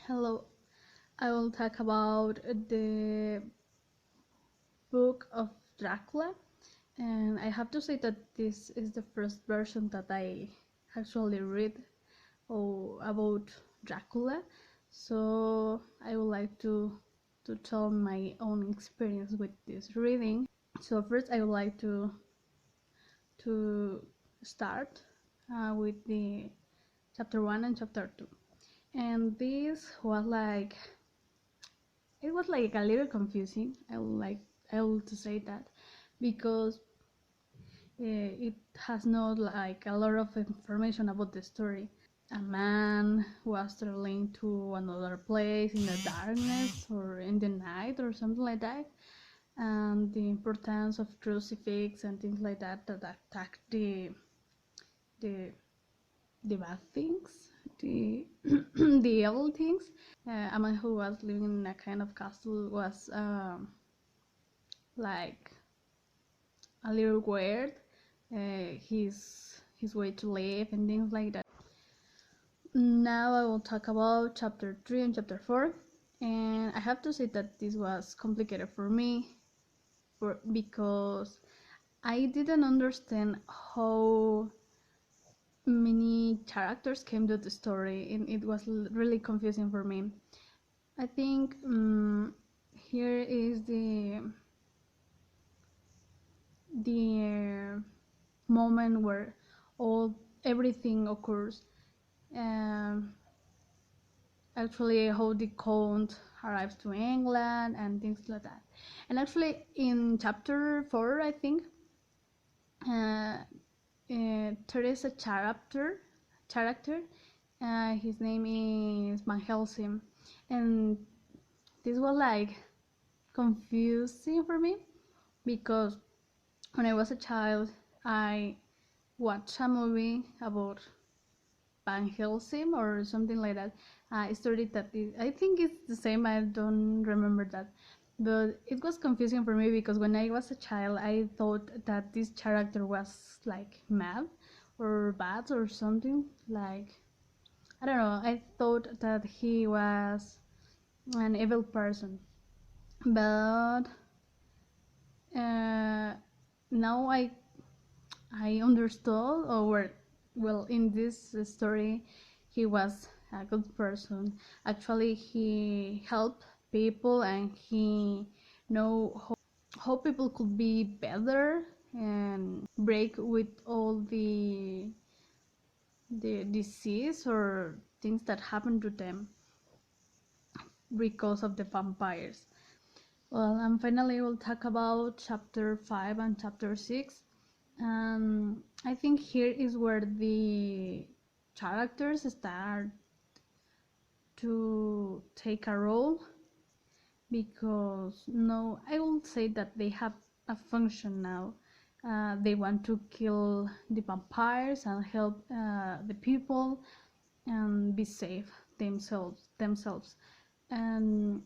Hello, I will talk about the book of Dracula, and I have to say that this is the first version that I actually read about Dracula, so I would like to tell my own experience with this reading. So first, I would like to start with the chapter 1 and chapter 2, and this was like it was like a little confusing. I will to say that because it has not like a lot of information about the story. A man was traveling to another place in the darkness or in the night or something like that, and the importance of crucifix and things like that that attack the the bad things, the the evil things. A man who was living in a kind of castle was like a little weird. His way to live and things like that. Now I will talk about chapter 3 and chapter 4, and I have to say that this was complicated for me because I didn't understand how many characters came to the story, and it was really confusing for me. I think here is the moment where everything occurs. Um, Actually, how the count arrives to England and things like that. And actually, in chapter 4, I think there is a character. His name is Van Helsing, and this was like confusing for me because when I was a child, I watched a movie about Van Helsing or something like that. I studied that. I think it's the same. I don't remember that, but it was confusing for me because when I was a child, I thought that this character was like mad or bad or something. Like I don't know. I thought that he was an evil person, but now I understood, or well, in this story, he was a good person. Actually, he helped people, and he know how people could be better and break with all the disease or things that happen to them because of the vampires. Well, and finally, we'll talk about chapter 5 and chapter 6. I think here is where the characters start to take a role because no, I will say that they have a function now. They want to kill the vampires and help the people and be safe themselves. And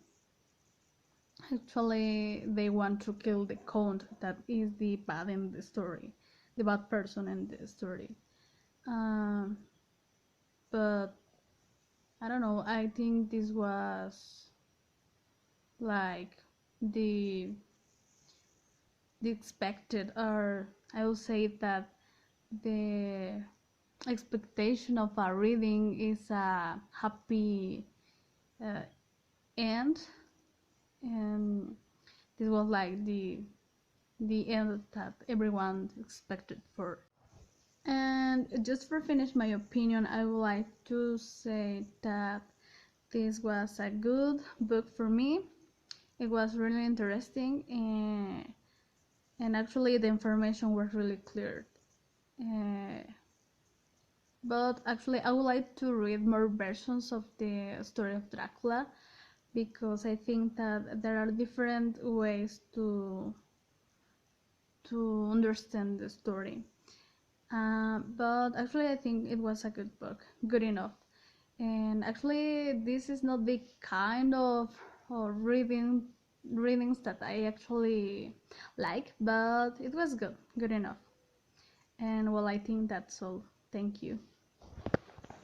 actually, they want to kill the count that is the bad in the story, the bad person in the story. Um, but I don't know. I think this was like the the expected, or I will say that the expectation of a reading is a happy uh, end, and this was like the end that everyone expected for. And just for finish my opinion, I would like to say that this was a good book for me. It was really interesting, and actually the information was really clear. Uh, but actually, I would like to read more versions of the story of Dracula because I think that there are different ways to understand the story. But actually, I think it was a good book, good enough. And actually, this is not the kind of readings that I actually like, but it was good enough. And well, I think that's all. Thank you.